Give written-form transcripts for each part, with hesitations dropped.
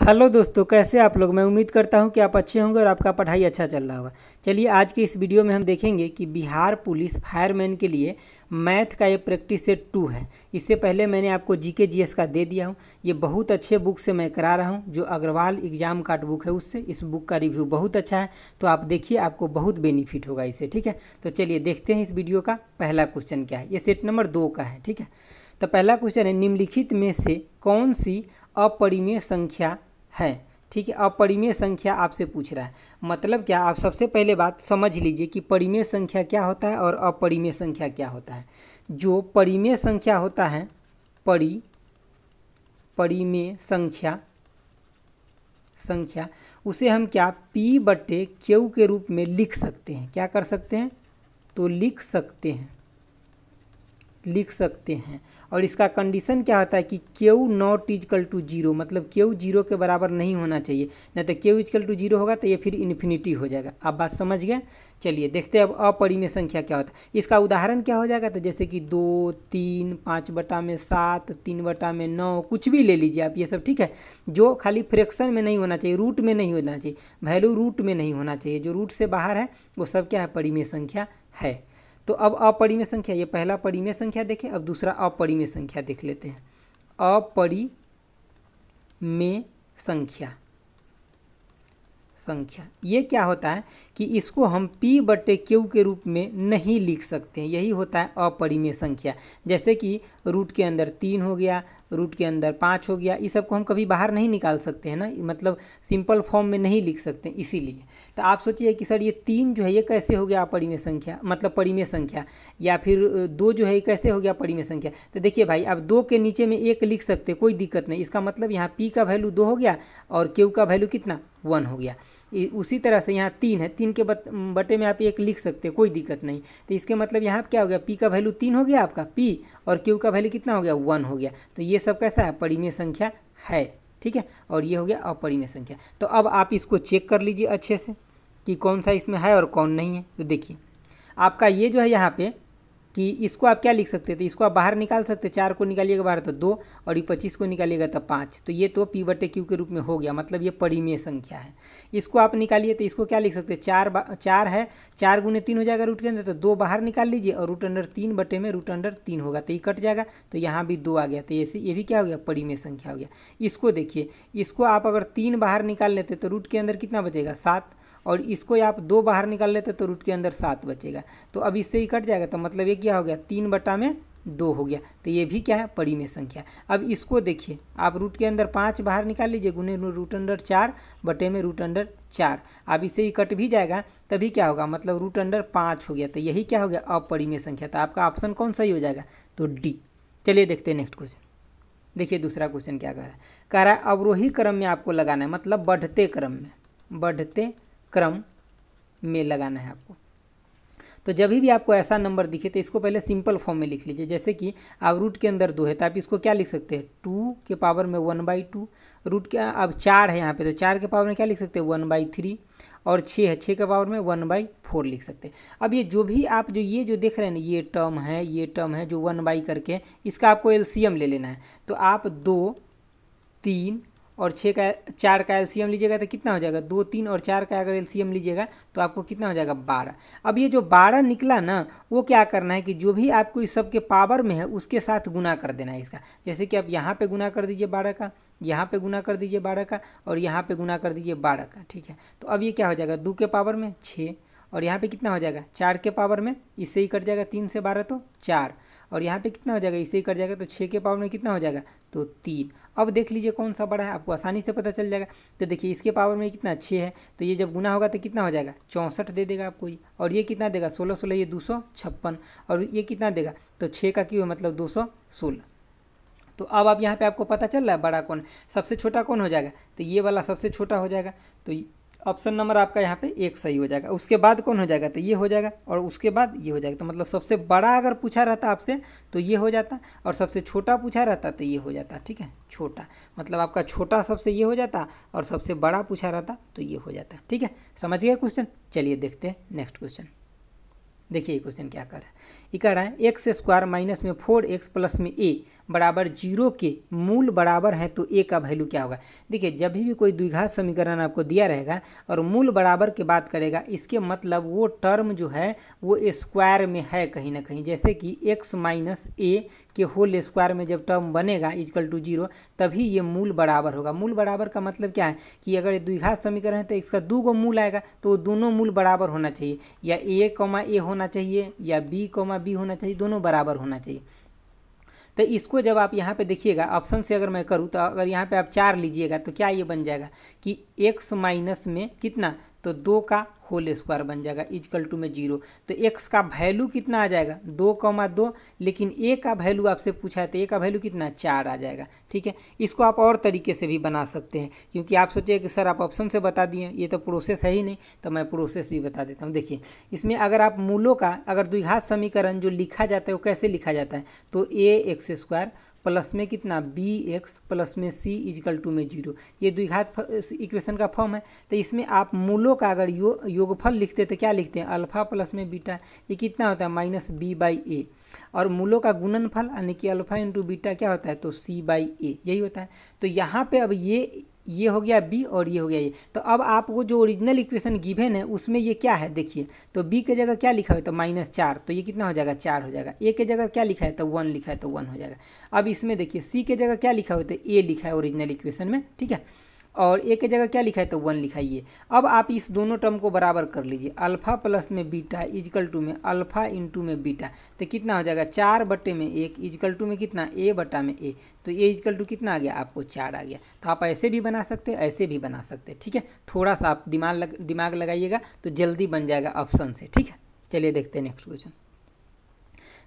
Hello दोस्तों, कैसे आप लोग। मैं उम्मीद करता हूं कि आप अच्छे होंगे और आपका पढ़ाई अच्छा चल रहा होगा। चलिए आज के इस वीडियो में हम देखेंगे कि बिहार पुलिस फायरमैन के लिए मैथ का ये प्रैक्टिस सेट 2 है। इससे पहले मैंने आपको जीके जीएस का दे दिया हूं। ये बहुत अच्छे बुक से मैं करा रहा हूं, जो अग्रवाल एग्जाम कार्ड बुक है उससे। इस बुक का रिव्यू बहुत अच्छा है, तो आप देखिए, आपको बहुत बेनिफिट होगा इससे। ठीक है, तो चलिए देखते हैं इस वीडियो का पहला क्वेश्चन क्या है। ये सेट नंबर 2 का है। ठीक है, तो पहला क्वेश्चन है, निम्नलिखित में से कौन सी अपरिमेय संख्या है। ठीक है, अपरिमेय संख्या आपसे पूछ रहा है। मतलब क्या, आप सबसे पहले बात समझ लीजिए कि परिमेय संख्या क्या होता है और अपरिमेय संख्या क्या होता है। जो परिमेय संख्या होता है, परिमेय संख्या उसे हम क्या P/Q के रूप में लिख सकते हैं। क्या कर सकते हैं, तो लिख सकते हैं। और इसका कंडीशन क्या होता है कि Q नॉट इजकल टू 0, मतलब Q 0 के बराबर नहीं होना चाहिए, नहीं तो Q इजकल टू 0 होगा तो ये फिर इन्फिनिटी हो जाएगा। आप बात समझ गए। चलिए देखते हैं अब अपरिमेय संख्या क्या होता है। इसका उदाहरण क्या हो जाएगा, तो जैसे कि 2, 3, 5/7, 3/9, कुछ भी ले लीजिए आप ये सब। ठीक है, जो खाली फ्रैक्शन में नहीं होना चाहिए, रूट में नहीं होना चाहिए, वैल्यू रूट में नहीं होना चाहिए, जो रूट से बाहर है वो सब क्या है, परिमेय संख्या है। तो अब अपरिमेय संख्या, ये पहला परिमेय संख्या देखें। अब दूसरा अपरिमेय संख्या देख लेते हैं। अपरिमेय संख्या ये क्या होता है कि इसको हम P/Q के रूप में नहीं लिख सकते हैं। यही होता है अपरिमेय संख्या। जैसे कि रूट के अंदर 3 हो गया, रूट के अंदर 5 हो गया, इस सब को हम कभी बाहर नहीं निकाल सकते हैं ना, मतलब सिंपल फॉर्म में नहीं लिख सकते हैं। इसीलिए तो आप सोचिए कि सर ये 3 जो है ये कैसे हो गया अपरिमेय संख्या, मतलब परिमेय संख्या, या फिर 2 जो है ये कैसे हो गया परिमेय संख्या। तो देखिए भाई, अब 2 के नीचे में 1 लिख सकते हैं, कोई दिक्कत नहीं। इसका मतलब यहाँ P का वैल्यू 2 हो गया और Q का वैल्यू कितना, 1 हो गया। उसी तरह से यहाँ 3 है, 3 के बटे में आप 1 लिख सकते हैं, कोई दिक्कत नहीं। तो इसके मतलब यहाँ क्या हो गया, P का वैल्यू 3 हो गया आपका P, और Q का वैल्यू कितना हो गया, 1 हो गया। तो ये सब कैसा है, परिमेय संख्या है। ठीक है, और ये हो गया अपरिमेय संख्या। तो अब आप इसको चेक कर लीजिए अच्छे से कि कौन सा इसमें है और कौन नहीं है। तो देखिए आपका ये जो है यहाँ पे कि इसको आप क्या लिख सकते थे, इसको आप बाहर निकाल सकते। 4 को निकालिएगा बाहर तो 2, और ये 25 को निकालिएगा तो 5। तो ये तो P/Q के रूप में हो गया, मतलब ये परिमेय संख्या है। इसको आप निकालिए तो इसको क्या लिख सकते हैं, 4 है, 4 × 3 हो जाएगा रूट के अंदर, तो 2 बाहर निकाल लीजिए और √3 में √3 होगा, तो ये कट जाएगा, तो यहाँ भी 2 आ गया। तो ये भी क्या हो गया, परिमेय संख्या हो गया। इसको देखिए, इसको आप अगर 3 बाहर निकाल लेते तो रूट के अंदर कितना बचेगा, 7, और इसको आप 2 बाहर निकाल लेते तो रूट के अंदर 7 बचेगा। तो अब इससे ही कट जाएगा, तो मतलब ये क्या हो गया, 3/2 हो गया। तो ये भी क्या है, परिमेय संख्या। अब इसको देखिए, आप रूट के अंदर 5 बाहर निकाल लीजिए, गुने √4/√4। अब इससे ही कट भी जाएगा, तभी क्या होगा, मतलब √5 हो गया। तो यही क्या हो गया, अपरिमेय संख्या। तो आपका ऑप्शन कौन सही हो जाएगा, तो डी। चलिए देखते हैं नेक्स्ट क्वेश्चन। देखिए दूसरा क्वेश्चन क्या कह रहा है, अवरोही क्रम में आपको लगाना है, मतलब बढ़ते क्रम में लगाना है आपको। तो जब भी आपको ऐसा नंबर दिखे तो इसको पहले सिंपल फॉर्म में लिख लीजिए। जैसे कि आप रूट के अंदर 2 है तो आप इसको क्या लिख सकते हैं, 2 के पावर में 1/2। रूट के अब 4 है यहाँ पे, तो 4 के पावर में क्या लिख सकते हैं, 1/3। और 6 है, 6 के पावर में 1/4 लिख सकते हैं। अब ये जो भी आप ये जो देख रहे हैं ना, ये टर्म है जो 1/ करके, इसका आपको एलसीएम ले लेना है। तो आप 2, 3 और 4 का एलसीएम लीजिएगा तो कितना हो जाएगा, 2, 3 और 4 का अगर एलसीएम लीजिएगा तो आपको कितना हो जाएगा, 12। अब ये जो 12 निकला ना, वो क्या करना है कि जो भी आपको इस सब के पावर में है उसके साथ गुना कर देना है इसका। जैसे कि आप यहाँ पे गुना कर दीजिए 12 का, यहाँ पे गुना कर दीजिए 12 का, और यहाँ पे गुना कर दीजिए 12 का। ठीक है, तो अब ये क्या हो जाएगा, 2 के पावर में 6, और यहाँ पे कितना हो जाएगा, 4 के पावर में, इससे ही कट जाएगा, 3 से 12 तो 4, और यहाँ पे कितना हो जाएगा, इससे ही कट जाएगा, तो 6 के पावर में कितना हो जाएगा, तो 3। अब देख लीजिए कौन सा बड़ा है, आपको आसानी से पता चल जाएगा। तो देखिए इसके पावर में कितना, 6 है, तो ये जब गुना होगा तो कितना हो जाएगा, 64 दे देगा आपको ये। और ये कितना देगा, 16, 16 ये 256, और ये कितना देगा, तो 6 का क्यूब मतलब 216। तो अब आप यहाँ पे आपको पता चल रहा है बड़ा कौन, सबसे छोटा कौन हो जाएगा, तो ये वाला सबसे छोटा हो जाएगा। तो ऑप्शन नंबर आपका यहाँ पे 1 सही हो जाएगा। उसके बाद कौन हो जाएगा, तो ये हो जाएगा, और उसके बाद ये हो जाएगा। तो मतलब सबसे बड़ा अगर पूछा रहता आपसे तो ये हो जाता, और सबसे छोटा पूछा रहता तो ये हो जाता। ठीक है, छोटा मतलब आपका छोटा सबसे ये हो जाता, और सबसे बड़ा पूछा रहता तो ये हो जाता। ठीक है, समझ गए क्वेश्चन। चलिए देखते हैं नेक्स्ट क्वेश्चन। देखिए क्वेश्चन क्या कर रहा है, ये कह रहा है एक्स स्क्वायर माइनस में 4x प्लस में a बराबर 0 के मूल बराबर है तो a का वैल्यू क्या होगा। देखिए जब भी कोई द्विघात समीकरण आपको दिया रहेगा और मूल बराबर की बात करेगा, इसके मतलब वो टर्म जो है वो स्क्वायर में है कहीं ना कहीं। जैसे कि x माइनस a के होल स्क्वायर में जब टर्म बनेगा इक्वल टू 0, तभी ये मूल बराबर होगा। मूल बराबर का मतलब क्या है कि अगर द्विघात समीकरण है तो इसका 2 गो मूल आएगा, तो दोनों मूल बराबर होना चाहिए, या a होना चाहिए या b होना चाहिए, दोनों बराबर होना चाहिए। तो इसको जब आप यहाँ पे देखिएगा ऑप्शन से अगर मैं करूँ, तो अगर यहाँ पे आप 4 लीजिएगा तो क्या ये बन जाएगा कि x माइनस में कितना, तो 2 का होल स्क्वायर बन जाएगा इक्वल टू में 0। तो x का वैल्यू कितना आ जाएगा 2,2, लेकिन a का वैल्यू आपसे पूछा है तो a का वैल्यू कितना 4 आ जाएगा। ठीक है, इसको आप और तरीके से भी बना सकते हैं, क्योंकि आप सोचिए कि सर आप ऑप्शन से बता दिए, ये तो प्रोसेस है ही नहीं, तो मैं प्रोसेस भी बता देता हूँ। देखिए इसमें अगर आप मूलों का अगर द्विघात समीकरण जो लिखा जाता है वो कैसे लिखा जाता है, तो ax स्क्वायर प्लस में कितना bx प्लस में c इक्वल टू में 0, ये द्विघात इक्वेशन का फॉर्म है। तो इसमें आप मूलों का अगर योगफल लिखते तो क्या लिखते हैं, अल्फा प्लस में बीटा, ये कितना होता है माइनस b/a, और मूलों का गुणनफल यानी कि अल्फा इंटू बीटा क्या होता है, तो c/a, यही होता है। तो यहाँ पे अब ये हो गया b और ये हो गया ये। तो अब आपको जो ओरिजिनल इक्वेशन गिवन है उसमें ये क्या है देखिए, तो b के जगह क्या लिखा है तो -4, तो ये कितना हो जाएगा 4 हो जाएगा। a के जगह क्या लिखा है तो 1 लिखा है तो 1 हो जाएगा। अब इसमें देखिए c के जगह क्या लिखा है तो a लिखा है ओरिजिनल इक्वेशन में, ठीक है, और a के जगह क्या लिखा है तो 1 लिखा है ये। अब आप इस दोनों टर्म को बराबर कर लीजिए, अल्फा प्लस में बीटा इक्वल टू में अल्फा इंटू में बीटा, तो कितना हो जाएगा 4/1 इक्वल टू में कितना a बटा में a, तो a इक्वल टू कितना आ गया आपको 4 आ गया। तो आप ऐसे भी बना सकते हैं, ऐसे भी बना सकते हैं, ठीक है, थोड़ा सा आप दिमाग लगाइएगा तो जल्दी बन जाएगा ऑप्शन से। ठीक है, चलिए देखते हैं नेक्स्ट क्वेश्चन।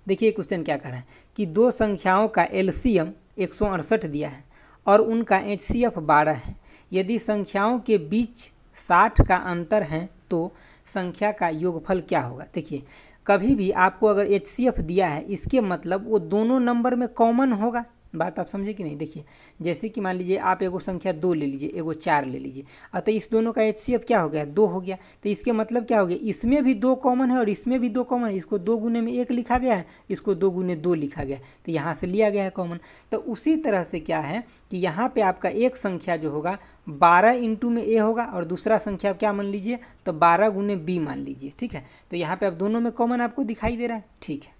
देखिए क्वेश्चन क्या कर रहा है कि दो संख्याओं का एलसीएम 168 दिया है और उनका एचसीएफ 12 है। यदि संख्याओं के बीच 60 का अंतर है तो संख्या का योगफल क्या होगा। देखिए कभी भी आपको अगर एचसीएफ दिया है, इसके मतलब वो दोनों नंबर में कॉमन होगा। बात आप समझे कि नहीं। देखिए जैसे कि मान लीजिए आप एगो संख्या 2 ले लीजिए, एगो 4 ले लीजिए, अतः इस दोनों का एचसीएफ क्या हो गया 2 हो गया। तो इसके मतलब क्या हो गया, इसमें भी 2 कॉमन है और इसमें भी 2 कॉमन है। इसको 2 गुने में 1 लिखा गया है, इसको 2 गुने 2 लिखा गया, तो यहाँ से लिया गया है कॉमन। तो उसी तरह से क्या है कि यहाँ पे आपका एक संख्या जो होगा 12 इंटू में a होगा और दूसरा संख्या क्या मान लीजिए तो 12 गुने b मान लीजिए। ठीक है, तो यहाँ पे अब दोनों में कॉमन आपको दिखाई दे रहा है। ठीक है,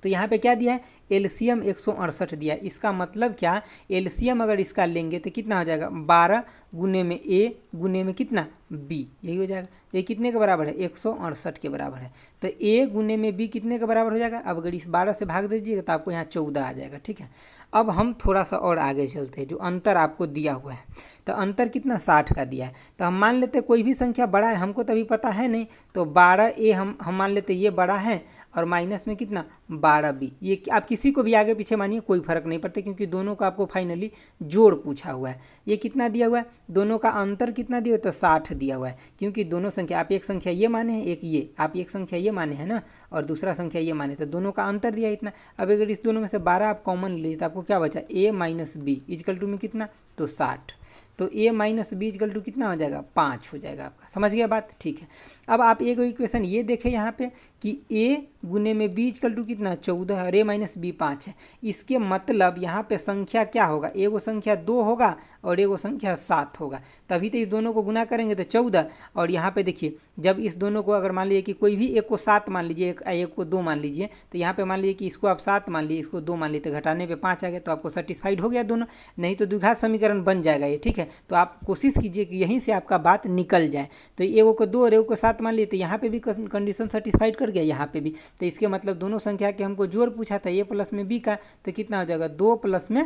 तो यहाँ पे क्या दिया है एलसीएम 168 दिया है। इसका मतलब क्या, एलसीएम अगर इसका लेंगे तो कितना हो जाएगा 12 गुने में a गुने में कितना b, यही हो जाएगा। ये कितने के बराबर है 168 के बराबर है। तो a गुने में b कितने के बराबर हो जाएगा, अब अगर इस 12 से भाग दीजिएगा तो आपको यहाँ 14 आ जाएगा। ठीक है, अब हम थोड़ा सा और आगे चलते हैं। जो अंतर आपको दिया हुआ है तो अंतर कितना 60 का दिया है, तो हम मान लेते कोई भी संख्या बड़ा है, हमको तो अभी पता है नहीं, तो 12a हम मान लेते ये बड़ा है और माइनस में कितना 12b। ये आप किसी को भी आगे पीछे मानिए कोई फर्क नहीं पड़ता, क्योंकि दोनों का आपको फाइनली जोड़ पूछा हुआ है। ये कितना दिया हुआ है, दोनों का अंतर कितना दिया हुआ है तो 60 दिया हुआ है, क्योंकि दोनों संख्या आप एक संख्या ये माने हैं, एक ये आप एक संख्या ये माने हैं ना, और दूसरा संख्या ये माने, तो दोनों का अंतर दिया इतना। अब अगर इस दोनों में से 12 आप कॉमन लीजिए तो आपको क्या बचा a minus B equal to में कितना तो 60, तो a minus B equal to कितना हो जाएगा 5 हो जाएगा आपका। समझ गया बात। ठीक है, अब आप एक इक्वेशन ये देखें यहाँ पे कि a गुने में b इक्वल टू कितना 14 और a माइनस बी 5 है। इसके मतलब यहाँ पे संख्या क्या होगा, एगो संख्या 2 होगा और एगो संख्या 7 होगा, तभी तो इस दोनों को गुना करेंगे तो 14। और यहाँ पे देखिए जब इस दोनों को अगर मान लीजिए कि कोई भी एक को 7 मान लीजिए, एक को 2 मान लीजिए, तो यहाँ पे मान लीजिए कि इसको आप 7 मान लीजिए, इसको 2 मान लीजिए, तो घटाने पे 5 आ गया, तो आपको सेटिस्फाइड हो गया दोनों, नहीं तो द्विघात समीकरण बन जाएगा ये। ठीक है, तो आप कोशिश कीजिए कि यहीं से आपका बात निकल जाए। तो एगो को 2 और एगो को 7 मान लिए, तो यहाँ पे भी कंडीशन सेटिस्फाइड कर गया, यहाँ पे भी। तो इसके मतलब दोनों संख्या के हमको जोड़ पूछा था a प्लस में b का, तो कितना हो जाएगा 2 प्लस में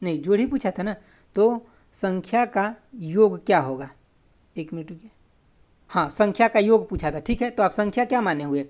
नहीं जोड़ ही पूछा था ना, तो संख्या का योग क्या होगा, एक मिनट रुकिए, हाँ संख्या का योग पूछा था। ठीक है, तो आप संख्या क्या माने हुए,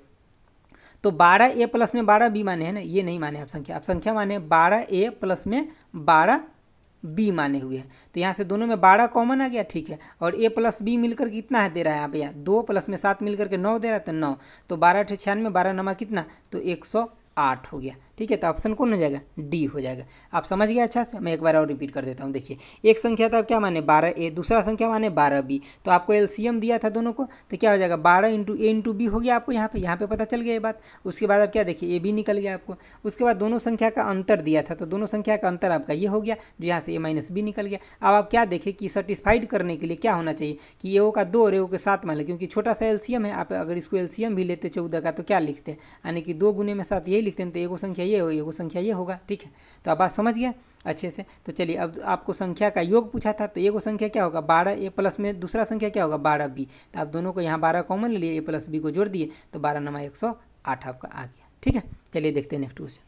तो 12a प्लस में 12b माने हैं ना, ये नहीं माने आप संख्या माने 12a प्लस में 12b माने हुए हैं। तो यहाँ से दोनों में 12 कॉमन आ गया। ठीक है, और a प्लस b मिलकर कितना है दे रहा है यहाँ पे, यहाँ 2 प्लस में 7 मिलकर के 9 दे रहा है, तो 9, तो 12 × 96, 12 नमा कितना तो 108 हो गया। ठीक है, तो ऑप्शन कौन हो जाएगा, डी हो जाएगा। आप समझ गए अच्छा से, मैं एक बार और रिपीट कर देता हूँ। देखिए एक संख्या था क्या माने 12a, दूसरा संख्या माने 12b, तो आपको एलसीएम दिया था दोनों को, तो क्या हो जाएगा 12 इंटू ए इंटू बी हो गया आपको यहाँ पे पता चल गया ये बात। उसके बाद आप क्या देखिए ए बी निकल गया आपको। उसके बाद दोनों संख्या का अंतर दिया था, तो दोनों संख्या का अंतर आपका ये हो गया, जो यहाँ से ए माइनस बी निकल गया। अब आप क्या देखें कि सेटिस्फाइड करने के लिए क्या होना चाहिए कि ए का 2 और ए के 7 मान लें, क्योंकि छोटा सा एलसीएम है। आप अगर इसको एलसीएम भी लेते 14 का तो क्या लिखते हैं, यानी कि 2 गुने में 7 यही लिखते हैं, तो एगो संख्या ये हो एगो संख्या ये होगा। ठीक है, तो आप बात समझ गया अच्छे से। तो चलिए अब आपको संख्या का योग पूछा था, तो एगो संख्या क्या होगा 12a प्लस में दूसरा संख्या क्या होगा 12b, तो आप दोनों को यहाँ 12 कॉमन ले लिए, a प्लस b को जोड़ दिए, तो 12 नमा 108 आपका आ गया। ठीक है, चलिए देखते हैं नेक्स्ट क्वेश्चन।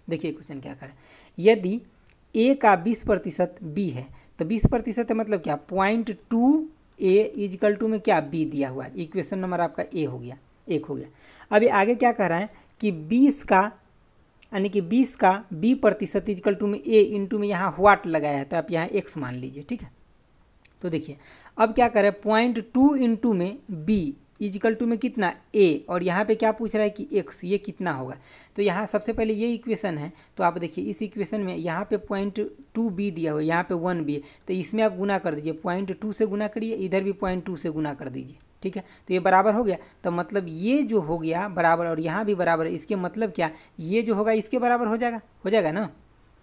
देखिए क्वेश्चन क्या करें, यदि a का 20% b है, तो 20% है मतलब क्या 0.2a इजकल टू में क्या b दिया हुआ है, इक्वेशन नंबर आपका a हो गया, 1 हो गया। अभी आगे क्या कह रहा है कि 20 का यानी कि 20 का b% इजकल टू में a इंटू में यहाँ व्हाट लगाया है, तो आप यहाँ x मान लीजिए। ठीक है, तो देखिए अब क्या करें 0.2 इंटू में b इजकल टू में कितना a, और यहाँ पे क्या पूछ रहा है कि x, ये कितना होगा। तो यहाँ सबसे पहले ये इक्वेशन है, तो आप देखिए इस इक्वेशन में यहाँ पे 0.2b दिया हुआ है, यहाँ पे 1b है, तो इसमें आप गुना कर दीजिए, 0.2 से गुना करिए, इधर भी 0.2 से गुना कर दीजिए। ठीक है, तो ये बराबर हो गया, तो मतलब ये जो हो गया बराबर और यहाँ भी बराबर है, इसके मतलब क्या ये जो होगा इसके बराबर हो जाएगा ना,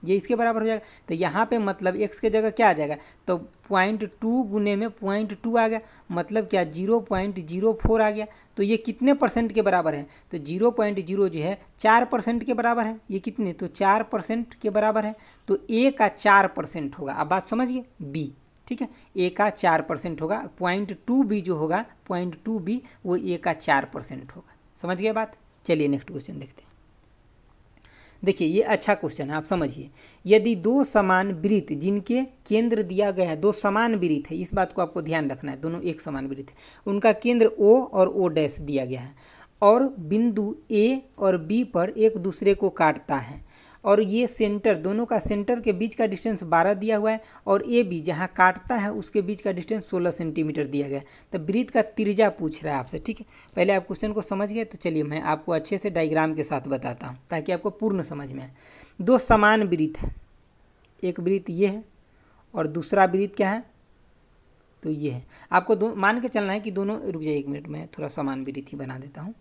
ये इसके बराबर हो जाएगा। तो यहाँ पे मतलब x के जगह क्या आ जाएगा, तो 0.2 गुने में 0.2 आ गया, मतलब क्या 0.04 आ गया। तो ये कितने परसेंट के बराबर है, तो 0.0 जो है 4% के बराबर है। ये कितने, तो 4% के बराबर है, तो a का 4% होगा। अब बात समझिए b, ठीक है, a का 4% होगा, 0.2b जो होगा 0.2b वो a का 4% होगा। समझ गए बात। चलिए नेक्स्ट क्वेश्चन देखते हैं। देखिए ये अच्छा क्वेश्चन है, आप समझिए। यदि दो समान वृत्त जिनके केंद्र दिया गया है, दो समान वृत्त है, इस बात को आपको ध्यान रखना है, दोनों एक समान वृत्त है, उनका केंद्र O और O डैश दिया गया है, और बिंदु A और B पर एक दूसरे को काटता है, और ये सेंटर, दोनों का सेंटर के बीच का डिस्टेंस 12 दिया हुआ है, और ए बी जहाँ काटता है उसके बीच का डिस्टेंस 16 सेंटीमीटर दिया गया है। तो वृत्त का त्रिज्या पूछ रहा है आपसे। ठीक है, पहले आप क्वेश्चन को समझ गए, तो चलिए मैं आपको अच्छे से डायग्राम के साथ बताता हूँ ताकि आपको पूर्ण समझ में आए। दो समान वृत्त है, एक वृत्त ये है और दूसरा वृत्त क्या है, तो ये है। आपको दो मान के चलना है कि दोनों, रुक जाइए 1 मिनट में थोड़ा समान वृत्त ही बना देता हूँ।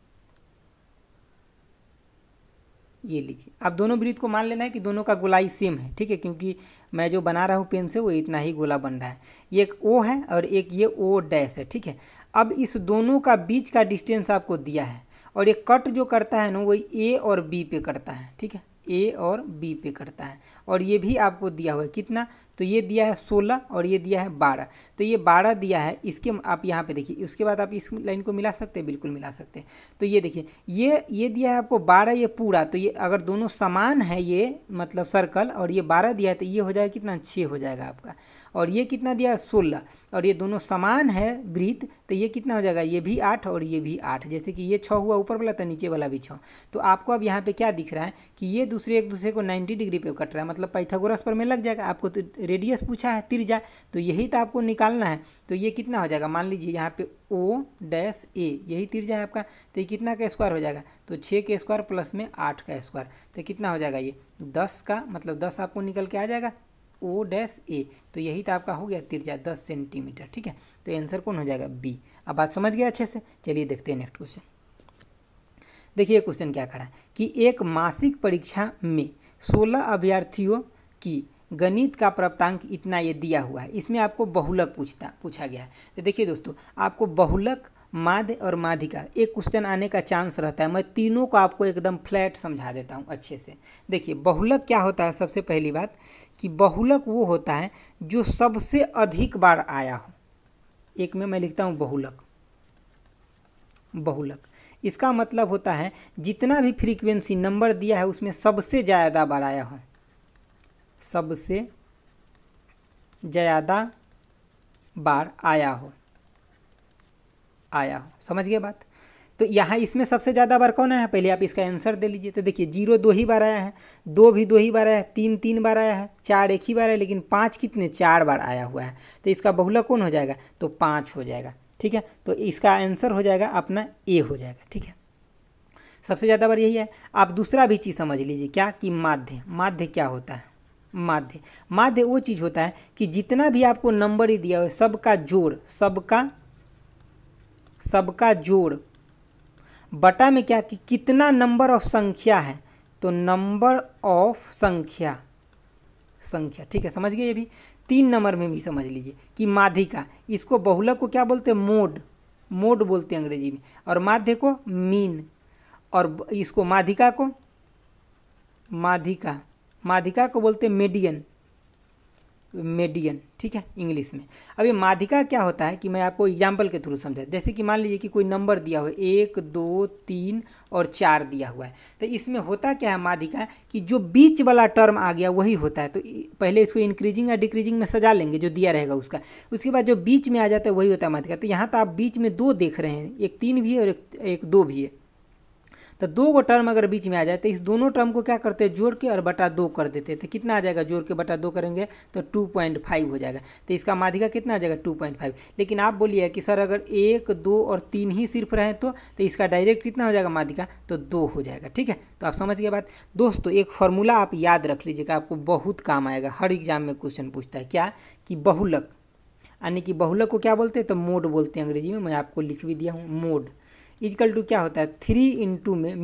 ये लीजिए, आप दोनों वृत्त को मान लेना है कि दोनों का गोलाई सेम है। ठीक है, क्योंकि मैं जो बना रहा हूँ पेन से वो इतना ही गोला बन रहा है। ये एक O है और एक ये O डैश है। ठीक है, अब इस दोनों का बीच का डिस्टेंस आपको दिया है, और ये कट जो करता है ना वही A और B पे करता है। ठीक है, A और B पे करता है, और ये भी आपको दिया हुआ है कितना, तो ये दिया है 16 और ये दिया है 12, तो ये 12 दिया है। इसके आप यहाँ पे देखिए, उसके बाद आप इस लाइन को मिला सकते हैं, बिल्कुल मिला सकते हैं। तो ये देखिए ये दिया है आपको 12, ये पूरा, तो ये अगर दोनों समान है, ये मतलब सर्कल, और ये 12 दिया है, तो ये हो जाएगा कितना 6 हो जाएगा आपका, और ये कितना दिया है 16, और ये दोनों समान है वृत्त, तो ये कितना हो जाएगा, ये भी 8 और ये भी 8, जैसे कि ये 6 हुआ ऊपर वाला, तो नीचे वाला भी 6। तो आपको अब यहाँ पे क्या दिख रहा है कि ये एक दूसरे को 90 डिग्री पे कट रहा है, मतलब पाइथागोरस पर में लग जाएगा। आपको तो रेडियस पूछा है, त्रिज्या, तो यही तो आपको निकालना है। तो ये कितना हो जाएगा, मान लीजिए यहाँ पे O डैश A यही त्रिज्या है आपका, तो ये कितना का स्क्वायर हो जाएगा, तो 6 के स्क्वायर प्लस में 8 का स्क्वायर, तो कितना हो जाएगा, ये 10 का, मतलब 10 आपको निकल के आ जाएगा O डैश A, तो यही तो आपका हो गया त्रिज्या 10 सेंटीमीटर। ठीक है, तो आंसर कौन हो जाएगा, B। अब बात समझ गया अच्छे से। चलिए देखते हैं नेक्स्ट क्वेश्चन। देखिए क्वेश्चन क्या करा है कि एक मासिक परीक्षा में 16 अभ्यर्थियों की गणित का प्राप्तांक इतना ये दिया हुआ है, इसमें आपको बहुलक पूछा गया है। तो देखिए दोस्तों, आपको बहुलक, माध्य और माध्यिका एक क्वेश्चन आने का चांस रहता है। मैं तीनों को आपको एकदम फ्लैट समझा देता हूँ अच्छे से। देखिए बहुलक क्या होता है, सबसे पहली बात कि बहुलक वो होता है जो सबसे अधिक बार आया हो। एक में मैं लिखता हूँ बहुलक, इसका मतलब होता है जितना भी फ्रीक्वेंसी नंबर दिया है उसमें सबसे ज़्यादा बार आया हो, सबसे ज़्यादा बार आया हो। समझ गए बात। तो यहाँ इसमें सबसे ज़्यादा बार कौन आया है, पहले आप इसका आंसर दे लीजिए। तो देखिए 0 2 ही बार आया है, 2 भी 2 ही बार आया है, 3 3 बार आया है, 4 1 ही बार है, लेकिन 5 कितने 4 बार आया हुआ है। तो इसका बहुलक कौन हो जाएगा, तो 5 हो जाएगा। ठीक है, तो इसका आंसर हो जाएगा अपना A हो जाएगा। ठीक है, सबसे ज़्यादा बार यही है। आप दूसरा भी चीज़ समझ लीजिए, क्या कि माध्य। माध्य क्या होता है? माध्य, माध्य वो चीज़ होता है कि जितना भी आपको नंबर ही दिया हो सबका जोड़, सबका जोड़ बटा में क्या कि कितना नंबर ऑफ संख्या है, तो नंबर ऑफ संख्या, ठीक है, समझ गए। ये भी 3 नंबर में भी समझ लीजिए कि माध्यिका, इसको बहुलक को क्या बोलते हैं? मोड बोलते हैं अंग्रेजी में, और माध्य को मीन, और इसको माध्यिका को बोलते हैं मीडियन, ठीक है, इंग्लिश में। अब ये माध्यिका क्या होता है कि मैं आपको एग्जाम्पल के थ्रू समझा। जैसे कि मान लीजिए कि कोई नंबर दिया हुआ है 1 2 3 और 4 दिया हुआ है, तो इसमें होता क्या है माध्यिका कि जो बीच वाला टर्म आ गया वही होता है। तो पहले इसको इंक्रीजिंग या डिक्रीजिंग में सजा लेंगे जो दिया रहेगा उसका, उसके बाद जो बीच में आ जाता है वही होता है माध्यिका। तो यहाँ तो आप बीच में 2 देख रहे हैं, एक 3 भी है और एक 2 भी है। तो 2 को टर्म अगर बीच में आ जाए तो इस दोनों टर्म को क्या करते हैं? जोड़ के और बटा 2 कर देते हैं। तो कितना आ जाएगा? जोड़ के बटा 2 करेंगे तो 2.5 हो जाएगा। तो इसका माध्यिका कितना आ जाएगा? 2.5। लेकिन आप बोलिए कि सर अगर 1 2 और 3 ही सिर्फ रहे तो इसका डायरेक्ट कितना हो जाएगा माध्यिका? तो 2 हो जाएगा, ठीक है। तो आप समझ गए बात। दोस्तों एक फॉर्मूला आप याद रख लीजिएगा, आपको बहुत काम आएगा, हर एग्जाम में क्वेश्चन पूछता है। क्या कि बहुलक, यानी कि बहुलक को क्या बोलते हैं? तो मोड बोलते हैं अंग्रेजी में। मैं आपको लिख भी दिया हूँ, मोड इक्वल टू क्या होता है? 3 इंटू में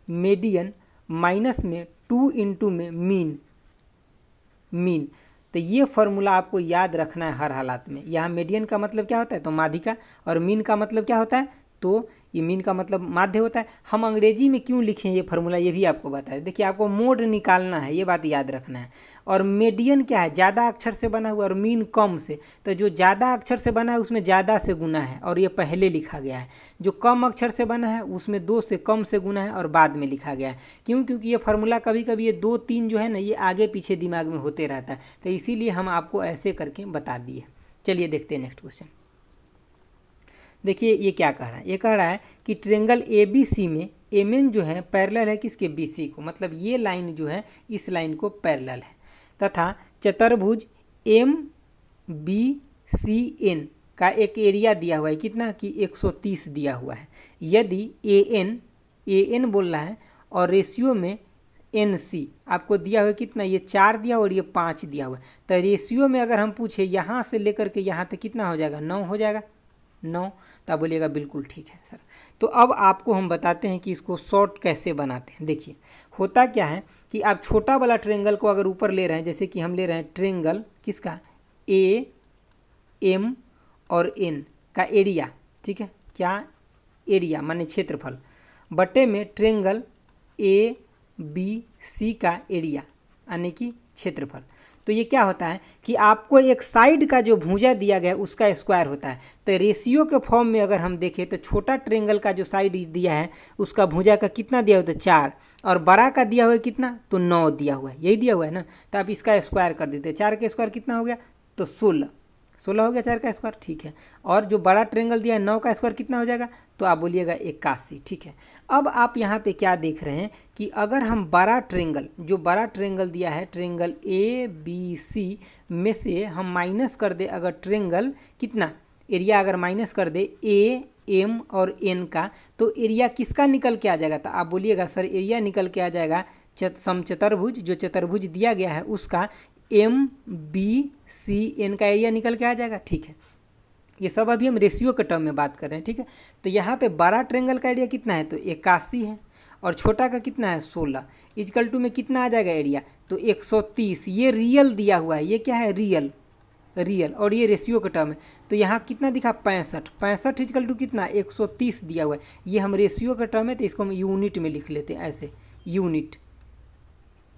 मीडियन माइनस में 2 इंटू में मीन। तो ये फॉर्मूला आपको याद रखना है हर हालात में। यहाँ मीडियन का मतलब क्या होता है? तो माध्यिका, और मीन का मतलब क्या होता है? तो ये मीन का मतलब माध्य होता है। हम अंग्रेजी में क्यों लिखें ये फार्मूला ये भी आपको बताया। देखिए आपको मोड निकालना है, ये बात याद रखना है। और मीडियन क्या है? ज़्यादा अक्षर से बना हुआ, और मीन कम से। तो जो ज़्यादा अक्षर से बना है उसमें ज़्यादा से गुना है और ये पहले लिखा गया है। जो कम अक्षर से बना है उसमें 2 से कम से गुना है और बाद में लिखा गया है। क्यों? क्योंकि ये फार्मूला कभी कभी ये 2 3 जो है ना ये आगे पीछे दिमाग में होते रहता है, तो इसीलिए हम आपको ऐसे करके बता दिए। चलिए देखते हैं नेक्स्ट क्वेश्चन। देखिए ये क्या कह रहा है? ये कह रहा है कि ट्रेंगल ABC में MN जो है पैरेलल है किसके? BC को। मतलब ये लाइन जो है इस लाइन को पैरेलल है, तथा चतुर्भुज MBCN का एक एरिया दिया हुआ है कितना कि 130 दिया हुआ है। यदि AN बोल रहा है और रेशियो में NC आपको दिया हुआ है कितना? ये 4 दिया और ये 5 दिया हुआ है। तो रेशियो में अगर हम पूछे यहाँ से लेकर के यहाँ तक कितना हो जाएगा? 9 हो जाएगा, 9। तो आप बोलिएगा बिल्कुल ठीक है सर। तो अब आपको हम बताते हैं कि इसको शॉर्ट कैसे बनाते हैं। देखिए होता क्या है कि आप छोटा वाला ट्रेंगल को अगर ऊपर ले रहे हैं, जैसे कि हम ले रहे हैं ट्रेंगल किसका? AM और N का एरिया, ठीक है, क्या? एरिया माने क्षेत्रफल, बटे में ट्रेंगल ABC का एरिया यानी कि क्षेत्रफल। तो ये क्या होता है कि आपको एक साइड का जो भुजा दिया गया है उसका स्क्वायर होता है। तो रेशियो के फॉर्म में अगर हम देखें तो छोटा ट्रेंगल का जो साइड दिया है उसका भुजा का कितना दिया हुआ है? तो 4, और बड़ा का दिया हुआ है कितना? तो 9 दिया हुआ है, यही दिया हुआ है ना। तो आप इसका स्क्वायर कर देते हैं। 4 का स्क्वायर कितना हो गया? तो 16 हो गया 4 का स्क्वायर, ठीक है। और जो बड़ा ट्रेंगल दिया है 9 का स्क्वायर कितना हो जाएगा? तो आप बोलिएगा 81, ठीक है। अब आप यहाँ पे क्या देख रहे हैं कि अगर हम बड़ा ट्रेंगल, जो बड़ा ट्रेंगल दिया है ट्रेंगल ABC में से हम माइनस कर दे अगर ट्रेंगल कितना एरिया अगर माइनस कर दे AM और N का, तो एरिया किसका निकल के आ जाएगा? तो आप बोलिएगा सर एरिया निकल के आ जाएगा समचतुर्भुज, जो चतुर्भुज दिया गया है उसका MBCN का एरिया निकल के आ जाएगा, ठीक है। ये सब अभी हम रेशियो के टर्म में बात कर रहे हैं, ठीक है। तो यहाँ पे बड़ा ट्रेंगल का एरिया कितना है? तो 81 है, और छोटा का कितना है? 16 इक्वल टू में कितना आ जाएगा एरिया? तो 130। ये रियल दिया हुआ है, ये क्या है? रियल, और ये रेशियो का टर्म है। तो यहाँ कितना दिखा? 65 इक्वल टू कितना? 130 दिया हुआ है। ये हम रेशियो का टर्म है तो इसको हम यूनिट में लिख लेते हैं, ऐसे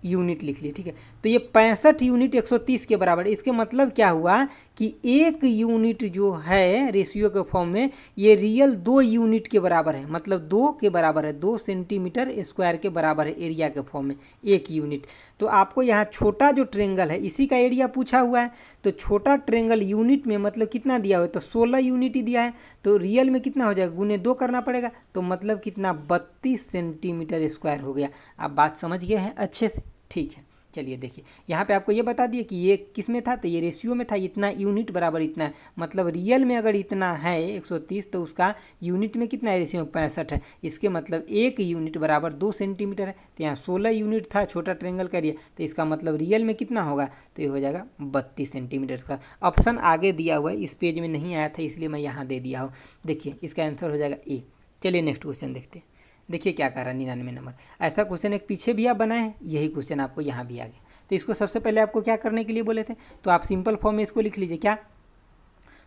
यूनिट लिख लिए, ठीक है। तो ये 65 यूनिट 130 के बराबर है। इसके मतलब क्या हुआ कि 1 यूनिट जो है रेशियो के फॉर्म में ये रियल 2 यूनिट के बराबर है, मतलब 2 के बराबर है, 2 सेंटीमीटर स्क्वायर के बराबर है एरिया के फॉर्म में 1 यूनिट। तो आपको यहाँ छोटा जो ट्रेंगल है इसी का एरिया पूछा हुआ है। तो छोटा ट्रेंगल यूनिट में मतलब कितना दिया हुआ है? तो 16 यूनिट ही दिया है। तो रियल में कितना हो जाएगा? गुने 2 करना पड़ेगा, तो मतलब कितना? 32 सेंटीमीटर स्क्वायर हो गया। आप बात समझ गए हैं अच्छे से, ठीक है। चलिए देखिए यहाँ पे आपको ये बता दिए कि ये किस में था, तो ये रेशियो में था, इतना यूनिट बराबर इतना है, मतलब रियल में अगर इतना है 130 तो उसका यूनिट में कितना है, रेशियो में 65 है। इसके मतलब 1 यूनिट बराबर 2 सेंटीमीटर है। तो यहाँ 16 यूनिट था छोटा ट्रेंगल का एरिया, तो इसका मतलब रियल में कितना होगा, तो ये हो जाएगा 32 सेंटीमीटर का। ऑप्शन आगे दिया हुआ है, इस पेज में नहीं आया था इसलिए मैं यहाँ दे दिया हूँ। देखिए इसका आंसर हो जाएगा ए। चलिए नेक्स्ट क्वेश्चन देखते हैं। देखिए क्या कर रहा है 99 नंबर। ऐसा क्वेश्चन एक पीछे भी आप बनाए हैं, यही क्वेश्चन आपको यहाँ भी आ गया। तो इसको सबसे पहले आपको क्या करने के लिए बोले थे, तो आप सिंपल फॉर्म में इसको लिख लीजिए। क्या,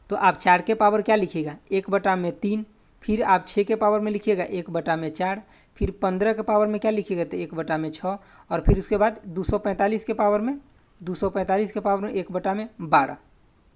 तो आप 4 के पावर क्या लिखिएगा 1/3, फिर आप 6 के पावर में लिखिएगा 1/4, फिर 15 के पावर में क्या लिखिएगा तो 1/6, और फिर उसके बाद 245 के पावर में 1/12,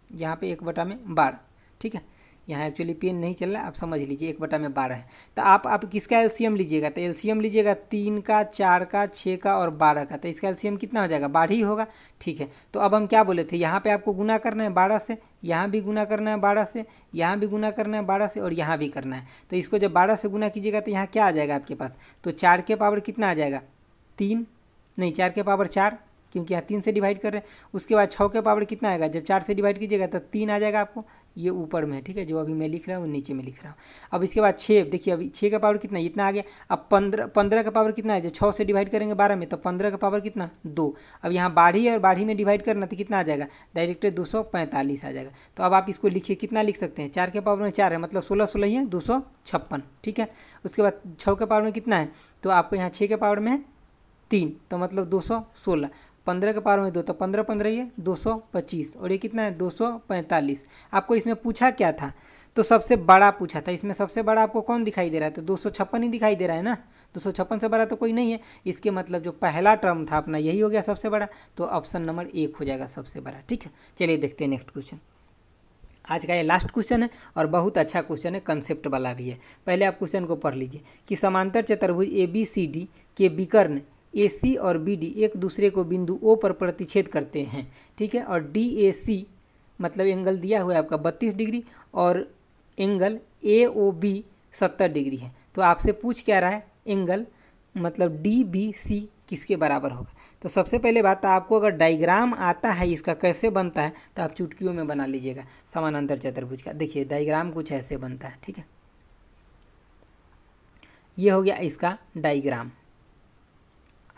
यहाँ पे 1/12। ठीक है, यहाँ एक्चुअली पेन नहीं चल रहा है, आप समझ लीजिए 1/12 है। तो आप किसका एलसीएम लीजिएगा, तो एलसीएम लीजिएगा 3 का, 4 का, 6 का और 12 का। तो इसका एलसीएम कितना हो जाएगा, 12 ही होगा। ठीक है, तो अब हम क्या बोले थे, यहाँ पे आपको गुना करना है 12 से, यहाँ भी गुना करना है 12 से, यहाँ भी गुना करना है 12 से, और यहाँ भी करना है। तो इसको जब 12 से गुना कीजिएगा तो यहाँ क्या आ जाएगा आपके पास, तो 4 के पावर कितना आ जाएगा 3, नहीं 4 के पावर 4, क्योंकि यहाँ 3 से डिवाइड कर रहे हैं। उसके बाद 6 के पावर कितना आएगा, जब 4 से डिवाइड कीजिएगा तो 3 आ जाएगा आपको, ये ऊपर में है। ठीक है, जो अभी मैं लिख रहा हूँ नीचे में लिख रहा हूँ। अब इसके बाद 6, देखिए अभी 6 का पावर कितना, इतना आ गया। अब 15 का पावर कितना है, जब 6 से डिवाइड करेंगे 12 में तो 15 का पावर कितना 2। अब यहाँ 12 और 12 में डिवाइड करना तो कितना आ जाएगा, डायरेक्ट 245 आ जाएगा। तो अब आप इसको लिखिए, कितना लिख सकते हैं, 4 के पावर में 4 है, मतलब 16 16 ही है 256। ठीक है, उसके बाद 6 के पावर में कितना है, तो आपको यहाँ 6 के पावर में है 3, तो मतलब 216, 15 के पावर में 2 तो 15 15 ही है 225, और ये कितना है 245। आपको इसमें पूछा क्या था, तो सबसे बड़ा पूछा था। इसमें सबसे बड़ा आपको कौन दिखाई दे रहा है, तो 256 ही दिखाई दे रहा है ना, 256 से बड़ा तो कोई नहीं है। इसके मतलब जो पहला टर्म था अपना यही हो गया सबसे बड़ा, तो ऑप्शन नंबर 1 हो जाएगा सबसे बड़ा। ठीक है, चलिए देखते हैं नेक्स्ट क्वेश्चन। आज का ये लास्ट क्वेश्चन है और बहुत अच्छा क्वेश्चन है, कंसेप्ट वाला भी है। पहले आप क्वेश्चन को पढ़ लीजिए कि समांतर चतुर्भुज ABCD के विकर्ण AC और BD एक दूसरे को बिंदु O पर प्रतिच्छेद करते हैं। ठीक है, और DAC मतलब एंगल दिया हुआ है आपका 32 डिग्री, और एंगल AOB 70 डिग्री है। तो आपसे पूछ क्या रहा है, एंगल मतलब DBC किसके बराबर होगा। तो सबसे पहले बात, तो आपको अगर डायग्राम आता है इसका कैसे बनता है तो आप चुटकियों में बना लीजिएगा समानांतर चतुर्भुज का। देखिए डायग्राम कुछ ऐसे बनता है। ठीक है, ये हो गया इसका डायग्राम,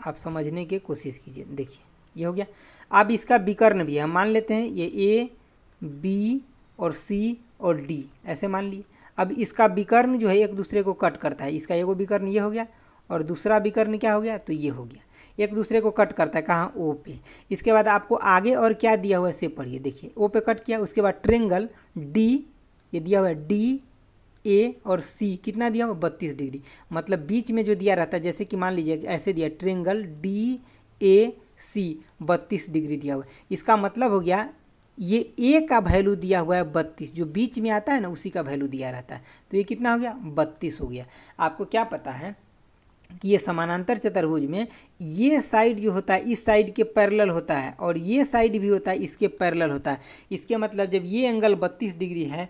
आप समझने की कोशिश कीजिए। देखिए ये हो गया। अब इसका विकर्ण भी है, हम मान लेते हैं ये A, B और C और D ऐसे मान लिए। अब इसका विकर्ण जो है एक दूसरे को कट करता है, इसका एगो विकर्ण ये हो गया और दूसरा विकर्ण क्या हो गया, तो ये हो गया, एक दूसरे को कट करता है कहाँ, O पे। इसके बाद आपको आगे और क्या दिया हुआ है से पढ़िए। देखिए O पे कट किया, उसके बाद ट्रेंगल D, ये दिया हुआ है D, A और C कितना दिया हुआ 32 डिग्री, मतलब बीच में जो दिया रहता है, जैसे कि मान लीजिए ऐसे दिया ट्रेंगल DAC 32 डिग्री दिया हुआ है। इसका मतलब हो गया ये A का वैल्यू दिया हुआ है 32, जो बीच में आता है ना उसी का वैल्यू दिया रहता है। तो ये कितना हो गया 32 हो गया। आपको क्या पता है कि ये समानांतर चतुर्भुज में ये साइड जो होता है इस साइड के पैरेलल होता है, और ये साइड भी होता है इसके पैरेलल होता है। इसके मतलब जब ये एंगल 32 डिग्री है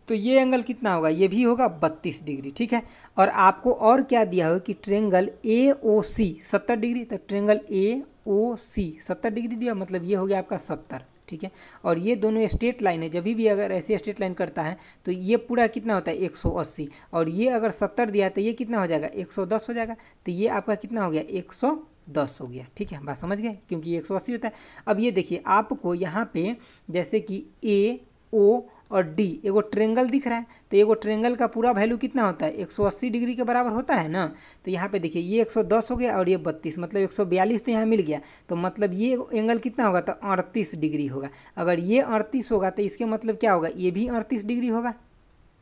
तो ये एंगल कितना होगा, ये भी होगा 32 डिग्री। ठीक है, और आपको और क्या दिया हो कि ट्रेंगल AOC 70 डिग्री, तो ट्रेंगल AOC 70 डिग्री दिया, मतलब ये हो गया आपका 70। ठीक है, और ये दोनों स्ट्रेट लाइन है, जब भी अगर ऐसे स्ट्रेट लाइन करता है तो ये पूरा कितना होता है 180, और ये अगर 70 दिया है तो ये कितना हो जाएगा 110 हो जाएगा। तो ये आपका कितना हो गया 110 हो गया। ठीक है, बात समझ गए, क्योंकि 180 होता है। अब ये देखिए आपको यहाँ पे जैसे कि AO और D एगो ट्रेंगल दिख रहा है, तो एगो ट्रेंगल का पूरा वैल्यू कितना होता है 180 डिग्री के बराबर होता है ना। तो यहाँ पे देखिए ये 110 हो गया और ये 32, मतलब 142 तो यहाँ मिल गया। तो मतलब ये एंगल कितना होगा, तो 38 डिग्री होगा। अगर ये 38 होगा तो इसके मतलब क्या होगा, ये भी 38 डिग्री होगा,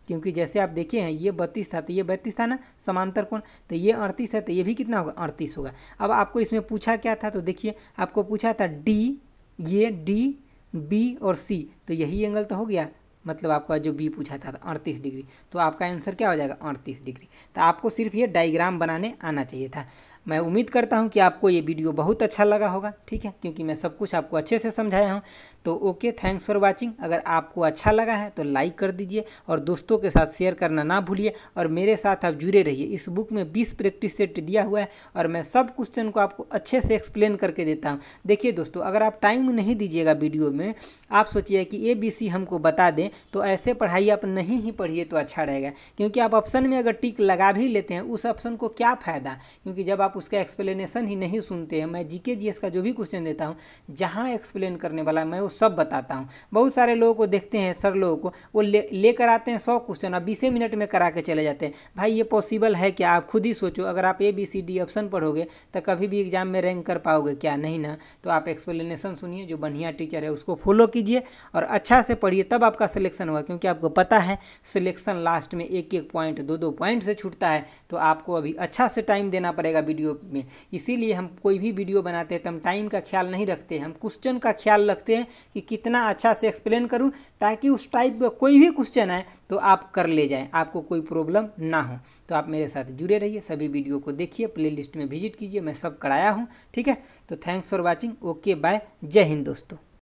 क्योंकि जैसे आप देखे हैं ये 32 था तो ये 32 था ना समांतर कोण, तो ये 38 है तो ये भी कितना होगा 38 होगा। अब आपको इसमें पूछा क्या था, तो देखिए आपको पूछा था D, ये D, B और C, तो यही एंगल तो हो गया, मतलब आपका जो B पूछा था 38 डिग्री, तो आपका आंसर क्या हो जाएगा 38 डिग्री। तो आपको सिर्फ ये डायग्राम बनाने आना चाहिए था। मैं उम्मीद करता हूँ कि आपको ये वीडियो बहुत अच्छा लगा होगा, ठीक है, क्योंकि मैं सब कुछ आपको अच्छे से समझाया हूँ। तो ओके, थैंक्स फॉर वाचिंग। अगर आपको अच्छा लगा है तो लाइक कर दीजिए और दोस्तों के साथ शेयर करना ना भूलिए, और मेरे साथ आप जुड़े रहिए। इस बुक में 20 प्रैक्टिस सेट दिया हुआ है और मैं सब क्वेश्चन को आपको अच्छे से एक्सप्लेन करके देता हूँ। देखिए दोस्तों, अगर आप टाइम नहीं दीजिएगा वीडियो में, आप सोचिए कि ABC हमको बता दें, तो ऐसे पढ़ाई आप नहीं ही पढ़िए तो अच्छा रहेगा। क्योंकि आप ऑप्शन में अगर टिक लगा भी लेते हैं, उस ऑप्शन को क्या फ़ायदा, क्योंकि जब आप उसका एक्सप्लेनेशन ही नहीं सुनते हैं। मैं GK GS का जो भी क्वेश्चन देता हूँ, जहाँ एक्सप्लेन करने वाला मैं वो सब बताता हूँ। बहुत सारे लोगों को देखते हैं, सर लोगों को, वो लेकर आते हैं 100 क्वेश्चन और 20 मिनट में करा के चले जाते हैं। भाई ये पॉसिबल है क्या? आप खुद ही सोचो। अगर आप ABCD ऑप्शन पढ़ोगे तो कभी भी एग्जाम में रैंक कर पाओगे क्या? नहीं ना। तो आप एक्सप्लेनेशन सुनिए, जो बढ़िया टीचर है उसको फॉलो कीजिए और अच्छा से पढ़िए, तब आपका सिलेक्शन होगा। क्योंकि आपको पता है सिलेक्शन लास्ट में 1-1 पॉइंट 2-2 पॉइंट से छूटता है। तो आपको अभी अच्छा से टाइम देना पड़ेगा वीडियो में। इसीलिए हम कोई भी वीडियो बनाते हैं तो हम टाइम का ख्याल नहीं रखते हैं, हम क्वेश्चन का ख्याल रखते हैं कि कितना अच्छा से एक्सप्लेन करूं, ताकि उस टाइप का कोई भी क्वेश्चन आए तो आप कर ले जाएं, आपको कोई प्रॉब्लम ना हो। तो आप मेरे साथ जुड़े रहिए, सभी वीडियो को देखिए, प्लेलिस्ट में विजिट कीजिए, मैं सब कराया हूं, ठीक है। तो thanks for watching, okay bye, जय हिंद दोस्तों।